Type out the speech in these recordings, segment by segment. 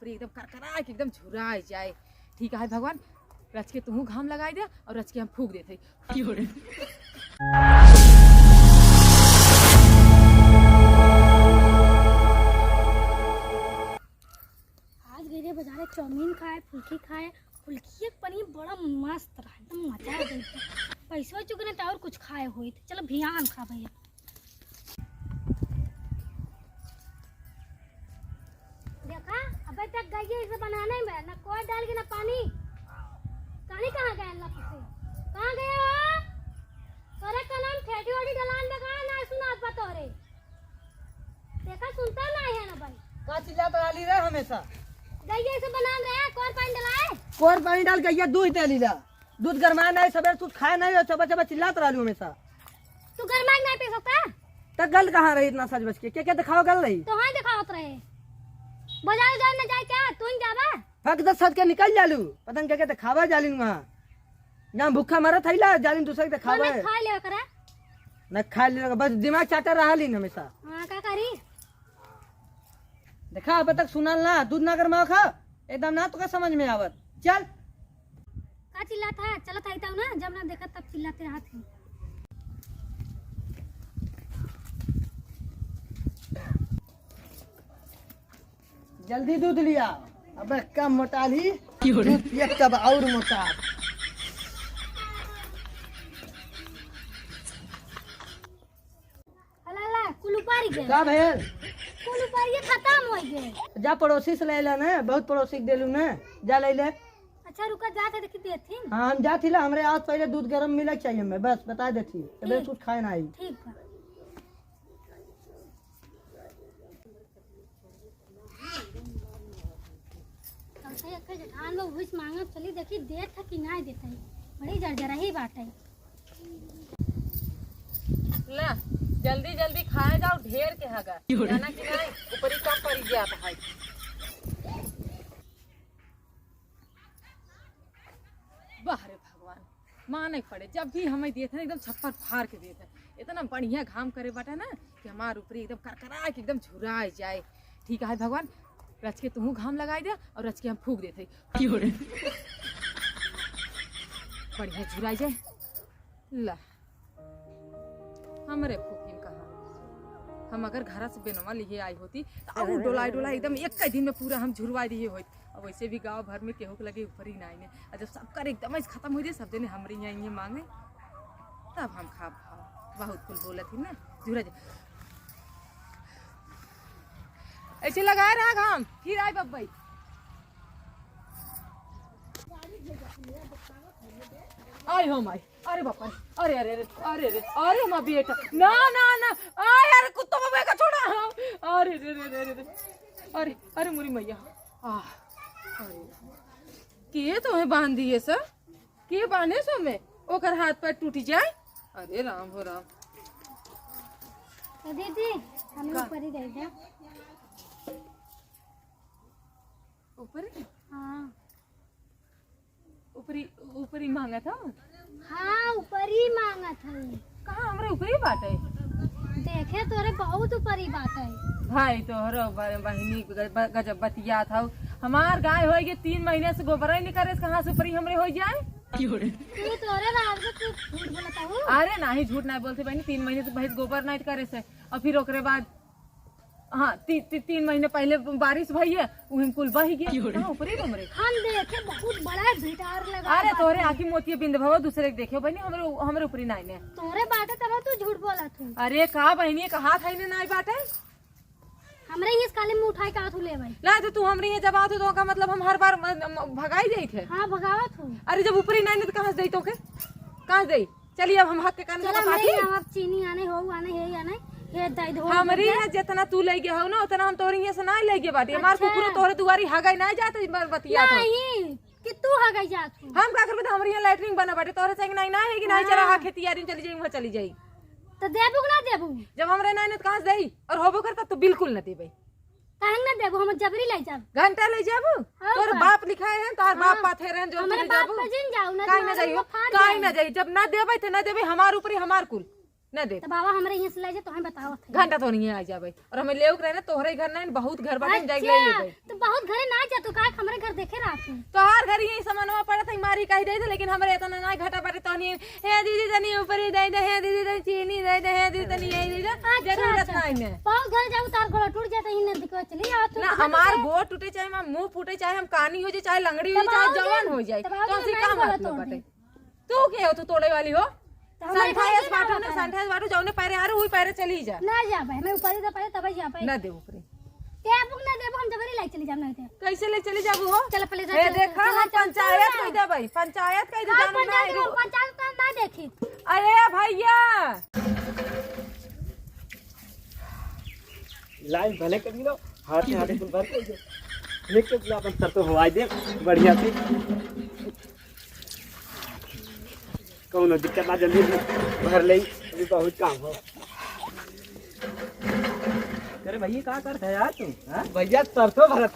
ऊपर एकदम करकरा के एकदम झुरा जाए। ठीक है भगवान, रच के तू घाम लगाई दे और रच के हम फूक देते। आज गए थे बाजार, चाउमीन खाए, फुल्की खाए। फुल्की एक पनीर बड़ा मस्त रहा, एकदम मजा आ गई। पैसा चुके ना और कुछ खाए हुए थे। चलो भियान खा भैया। देखा अबे तक गई इसे बनाने में ना कोई डाल के ना पानी। पानी कहाँ गया अल्लाह से? कहाँ गया हो? तोरे का नाम ठेठी वाली डलान में कहाँ ना सुना पता रे। देखा सुनता नहीं है ना भाई। का चिल्ला तो आली रे हमेशा गई से बना रहे कोर पानी डलाए। कोर पानी डाल गैया दूध दे लीला। दूध गरमा नहीं सबेर तू खाए नहीं और चबा चबा चिल्लात रहलू हमेशा। तू गरमा नहीं पी सकता? तक गल कहाँ रही इतना सज बच के? क्या दिखाओ गल रही? तो हाँ दिखावत रहे। बाजार जाए ना जाए क्या तू जाबा? फक दस सज के निकल जालू पतंग क्या दिखावा जालिन वहाँ जहाँ भूखा मरत है ला जालिन दूसरे के दिखावा है खा ले करा न खा ले बस दिमाग चाटा रहा लीन हमेशा। हां का करी देखा अब तक सुनल ना दूध ना गरमा खा एकदम ना तो का समझ में आवत। चल का चिल्ला था चलत आई था ना जब ना देखा तब चिल्लाते रहा थे। जल्दी दूध लिया। अबे कम मोटा ली दूध पिए तब और मोटा। अल्लाह कुलुपारी गए का भेल कुलुपारी खत्म हो गए। जा पड़ोसी से ले ले ना बहुत पड़ोसी के देलू ना जा ले ले। अच्छा रुका जाते देखी देथी। हाँ हम जा थिला हमरे आज पहले दूध गरम मिले चाहिए हमें बस बता देती अबे कुछ खाए ना आई। ठीक है जेठान लोग घुस मांगब चली देखी देत था कि ना देते बड़ी जरजरा ही बात है। ला जल्दी जल्दी खाए जाओ ढेर के हगा जाना कि नहीं ऊपर ही कम पड़ गया भाई। वाह रे भगवान माने पड़े जब भी हमें दिए थे ना एकदम छप्पर फाड़ के दिए थे। इतना बढ़िया घाम करे बाटा ना कि हमारे ऊपर एकदम करकरा के एकदम झुरा जाए। ठीक है भगवान, रच के तू घाम लगाई दे और रच के हम फूक देते। बढ़िया झुराई जाए। ला हमरे फूकिन कहा हम अगर घर से बेनवा लिए आई होती तो अब डोलाई डोलाई एकदम एक दिन में पूरा हम झुरवा दिए होती। अब वैसे भी गांव भर में केहू के लगे ऊपर ही नहीं ने जब सबका एकदम खत्म हो जाए सब जने हमारे यहाँ मांगे तब हम खा बहुत कुल बोला थी ना झुरा जाए। ऐसे लगाए रहा घाम फिर आए बब्बई। आई हो माई अरे बापा अरे अरे अरे अरे अरे अरे माँ बेटा ना ना ना आय यार कुत्तों में का छोड़ा हम अरे अरे अरे अरे अरे अरे मुरी मैया अरे के तुम्हें बांध दिए सर के बांधे सो में ओकर हाथ पैर टूट जाए। अरे राम हो राम। तो दीदी हमें ऊपर ही दे दे ऊपर हाँ ऊपर ही मांगा था। हाँ ऊपर ही मांगा था। कहाँ हमारे ऊपर ही बात है देखे तोरे बहुत ऊपर ही बात है भाई तोहरो बहनी गजब बतिया था। हमार गाय हो गई 3 महीने से गोबर ही नहीं करे कहाँ से ऊपर ही हमरे हो जाए। तू तोरे राज में तू झूठ बोलता हूँ। अरे नहीं झूठ नहीं बोलते बहनी 3 महीने से भैंस गोबर नहीं करे से और फिर ओकरे बाद हाँ 3 महीने पहले बारिश भई है उहिम कुल बही गया ऊपर ही हमरे। हम देखे बहुत बड़ा भिटार लगा। अरे तोरे आखी मोतिया बिंद भव दूसरे के देखे बहनी हमरे ऊपर ही नहीं ने तोरे बाटे तब तू झूठ बोला तू। अरे कहा बहनी कहा था नहीं बाटे हमरे इस काले में उठाई का तू ले भाई ना तो तू हमरे जब आते तो का मतलब हम हर बार भगाई जाई थे। हाँ भगावत हूँ। अरे जब ऊपर ही नहीं तो कहाँ से तो के कहाँ से चलिए अब हम हक के कान अब चीनी आने हो आने है आने ये दई धो हमारी है जितना तू ले गया हो ना उतना हम तोरी से ना ले गए बाटी हमार कुकुर तोरे दुआरी हगाई ना जाते बतिया नहीं कि तू हगाई जात हूँ। हम का करबे हमारी यहाँ लैटरिन बना बाटे तोरे संग नहीं ना है कि नहीं चला खेती यारी चली जाई वहां चली जाई तो देबू ना देबू जब हमरे नहीं तो कहां से देई और होबो करता तो बिल्कुल न देबे काहे ना देबू हम जबरी ले जाब घंटा ले जाबू तोर बाप लिखाए हैं तोर बाप पाथे रहन जो हमारे बाप पे जिन जाऊ ना काहे ना जाई काहे ना जाई जब ना देबे तो ना देबे हमार ऊपर ही हमार कुल ना दे तो बाबा हमरे यहाँ से ले जा तो हमें बताओ थे। घंटा तो नहीं आ जाबे और हमें लेउक रहे ना तोहरे घर ना बहुत घर बाटे जाई ले लेबे तो बहुत घरे ना जा तू का हमारे घर देखे रात में। तो हर घर यही सामानवा पड़त है मारी कही दे लेकिन हमरे इतना ना घाटा बाटे तो नहीं हे दीदी तनी ऊपर ही दे दे हे दीदी तनी चीनी दे दे हे दीदी तनी यही दे दे जरूरत नहीं है। बहुत घर जाऊ तार गोड़ टूट जाता ही न दिखो चली आओ तू। ना हमार गोड़ टूटे चाहे हम मुंह फूटे चाहे हम कानी हो जाए चाहे लंगड़ी हो जाए चाहे जवान हो जाए तो सी का मतलब बाटे। तू के हो तू तोड़े वाली हो संठायस बाटो ने संठायस बाटो जाउने पैरे आरे हुई पैरे चली जा ना जा भाई मैं ऊपर से पहले तब जा पाए ना दे ऊपर ते बुक ना देबो हम जबरी लाई चली जाम नहीं कैसे ले चली जाबू हो चल पहले ए देखा हम पंचायत कह दे भाई पंचायत कह दे जानो ना पंचायत का ना देखी। अरे भैया लाइन भले कर लो हाथ से हाथे भर के लेके अपना अपन सर तो हवाई दे बढ़िया से कौनो दिक्कत ना जल्दी भर ले अभी बहुत काम हो। अरे भैया क्या करता है यार तुम? भैया सरसों भरत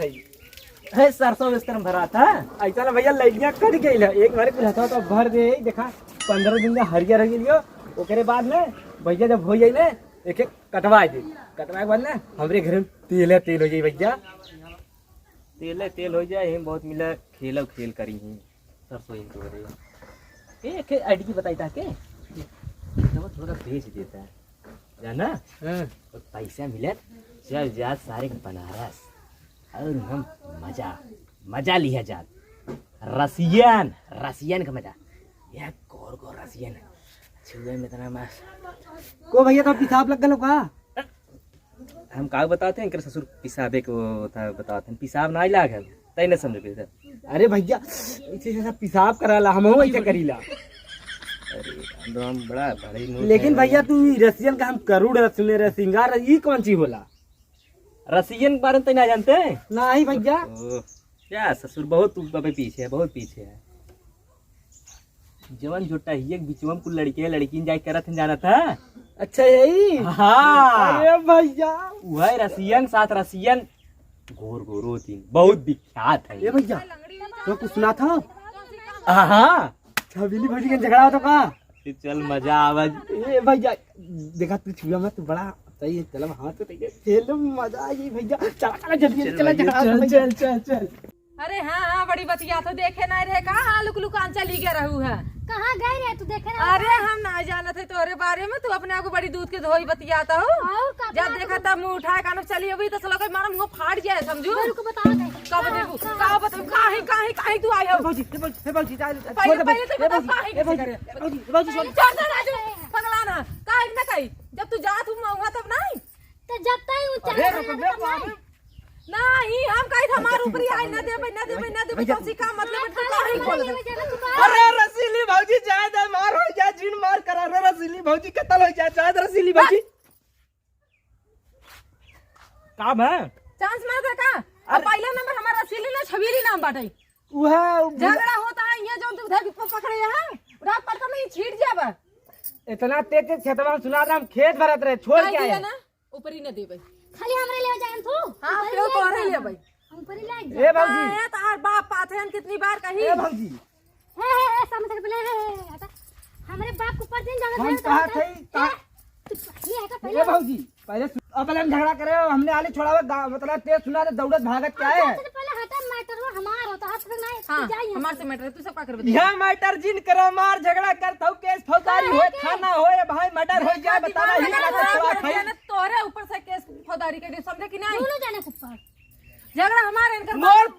है सरसों इस तरह भरा था ऐसा ना भैया लड़कियां कर गई है एक बार कुछ तो भर दे देखा 15 दिन में हरियर रह गई ओकरे बाद में भैया जब हो जाए ना एक एक कटवाए दे कटवाए के बाद ना हमारे घर में तेल है तेल हो जाए भैया तेल हो जाए हम बहुत मिला खेल खेल करी हूँ सरसों इनको करेगा एक आईडी बताई था के थोड़ा भेज देता है जाना और पैसा मिले चल जा सारे बनारस और हम मजा लिया जा रसियन का मजा यह गोर रसियन छुए में इतना मस्त को भैया का पिसाब लग गलो का हम का बताते हैं ससुर पिसाबे को था बताते हैं पिसाब ना लाग है तई न समझ पे अरे भैया ऐसे पिसाब कराला हम ऐसे करीला अरे हम बड़ा बड़े लेकिन भैया तू रसियन का हम करोड़ सुने रे सिंगार ये कौन चीज होला रसियन के बारे में तो ना जानते नहीं भैया क्या ससुर बहुत पीछे है बहुत पीछे है जवन जोटा ही बिचवम कुल लड़की जाए करत जाना था। अच्छा यही हाँ अरे भैया वह रसियन साथ रसियन गोर गोरो बहुत विख्यात है ये भैया तो कुछ सुना था हाँ छबीली भौजी का झगड़ा होता का चल मजा आवाज ए भैया देखा तू छुआ में तू बड़ा सही है चल हाथ तो खेल मजा आई भैया चला जल्दी चल अरे हाँ बड़ी बतिया तो देखे नहीं रहे कहाँ लुक लुकान चली गया रहू है कहाँ गए रे तू देखे ना अरे हम ना जाना थे तोरे बारे में तू अपने आप को बड़ी दूध के धोई बतियाता हो जब देखा तब मुंह उठाए कानून चली अभी तो चलो मारा मुंह फाड़ जाए समझू को बता दे कब देखू का बताऊं काहे तू आई हो भौजी पहले तो बता काहे छोड़ राजू पगला ना काहे ना कही जब तू जा तू वहां तब नहीं तो जब तक ऊंचा नहीं हम कहीं हमारे ऊपर ही आई ना दे तो का मतलब तू काहे बोल अरे रसीली भौजी जाए दे मार हो जाए जिन मार करा रे रसीली भौजी कत्ल हो जाए जाए रसीली भौजी काम है चांस मार दे का अब पहला नंबर हमारा रसीली ना छबीली नाम बाटे वह झगड़ा होता है ये जो तू धर पकड़े है रात पर तो नहीं छीट जाबा इतना तेज खेतवा सुना रहा हम खेत भरत रहे छोड़ के आए ना ऊपर ही न देबे खाली हमरे ले जाएं तू हां क्यों तो रही है भाई हम ऊपर ही ले ए भौजी ए तार बाप पाथे हम कितनी बार कही ए भौजी है समझ के पहले हटा हमरे बाप ऊपर दिन जाने हम कहा थे ये है का ए पहले भौजी पहले अब हम झगड़ा करे हमने आले छोड़ावा मतलब तेज सुना दे दौड़त भागत क्या है पहले हटा मैटर में हमार होता हाथ से नहीं हां जाइए हमार से मैटर तू सब का करबे यह मैटर जिन करो मार झगड़ा कर थौ केस फौजदारी होए थाना होए भाई मर्डर हो जाए बताना ही का छुआ खाई तोरे ऊपर से केस फौजदारी के समझे कि नहीं दोनों जाने ऊपर झगड़ा हमारे इनकर मोर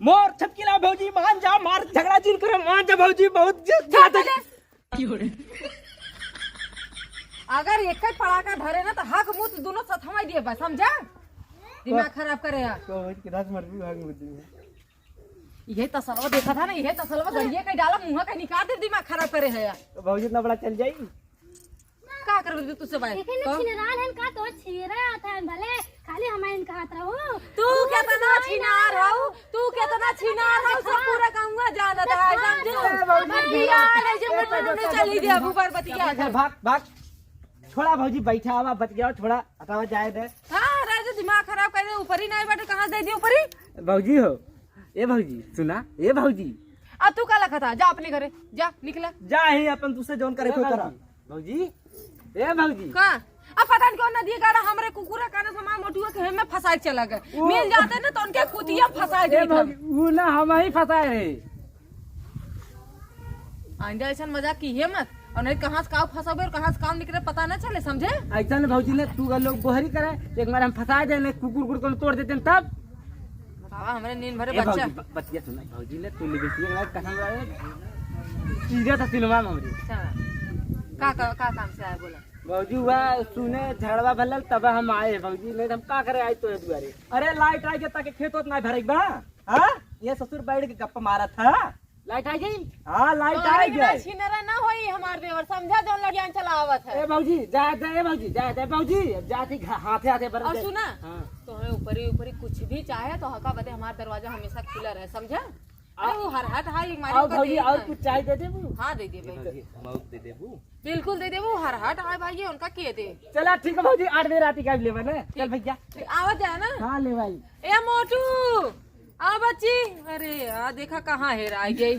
मोर छपकीला भौजी मान जा मार झगड़ा जिन करो मान जा भौजी बहुत ज्यादा अगर एक ही पड़ाका धरे ना तो हक मुंह दोनों साथ हमारी दिए बस समझा दिमाग खराब करे यार ये तसलवा देखा था ना ये तसलवा गड़िए कहीं डाला मुंह कहीं निकाल दे दिमाग खराब करे है यार तो भौजी इतना बड़ा चल जाई का करबे तुझसे भाई लेकिन छिनाराल है का तो छीरा आता है भले खाली हमारे इनका हाथ रहो तू कितना छिनार हो तू कितना छिनार हो सब पूरा गांव जानत है समझो भैया ले जे मुंह चली दे ऊपर बतिया भाग भाग छोड़ा भौजी बैठा हुआ बच गया थोड़ा हटावा जाए दे हां राजू दिमाग खराब कर दे ऊपर ही नहीं बैठे कहां दे दी ऊपर ही भौजी हो ए भौजी सुना ए भौजी अब तू का लखा था जा अपने घरे जा निकला जा ही अपन दूसरे जोन करे कोई करा भौजी ए भौजी का अब पता नहीं कौन नदी गाड़ा हमरे कुकुरा काने से मां मोटुआ के में फंसाए चला गए मिल जाते ना तो उनके कुतिया फंसा ए दी भौजी वो ना हम ही फंसाए रे। आइंदा ऐसा मजाक की है मत और नहीं कहां से काव फंसाबे और कहां से काम निकले पता ना चले समझे। ऐसा न भौजी ने तू लोग बोहरी करे एक बार हम फंसा दे ने कुकुर कुकुर को तोड़ देते तब। बतावा हमरे नींद भरे ए बच्चा भौजी बतिया सुना भौजी ने तू लिबिस्टिक लगा कसम रहे सीधा था सिनेमा में हमरी। का काम से आए बोला भौजी हुआ सुने झड़वा भलल तब हम आए भौजी नहीं तो हम का करे आए तो दुआरे। अरे लाइट आ गया ताकि खेत होत ना भरे बा। हां ये ससुर बैठ के गप्पा मारा था लाइट आ गई। हां लाइट आ गई छिनरा ना होई हमार देवर समझा जौन लगियान चलावत है। ए भौजी जा दे ए भौजी जा दे भौजी जाती हाथे हाथे बर। और सुना तो हमें ऊपरी कुछ भी चाहे तो हका बते हमारा दरवाजा हमेशा खुला रहे समझा। अरे वो हर हट हाई मारी और भौजी और कुछ चाय दे देबू। हां दे दे भाई मौत दे देबू बिल्कुल दे दे वो हर हट हाई भाई उनका के दे। चला ठीक है भौजी 8 बजे राती का ले बने चल भैया आवत जाए ना। हां ले भाई ए मोटू आ बच्ची अरे यार देखा कहाँ हेरा गई।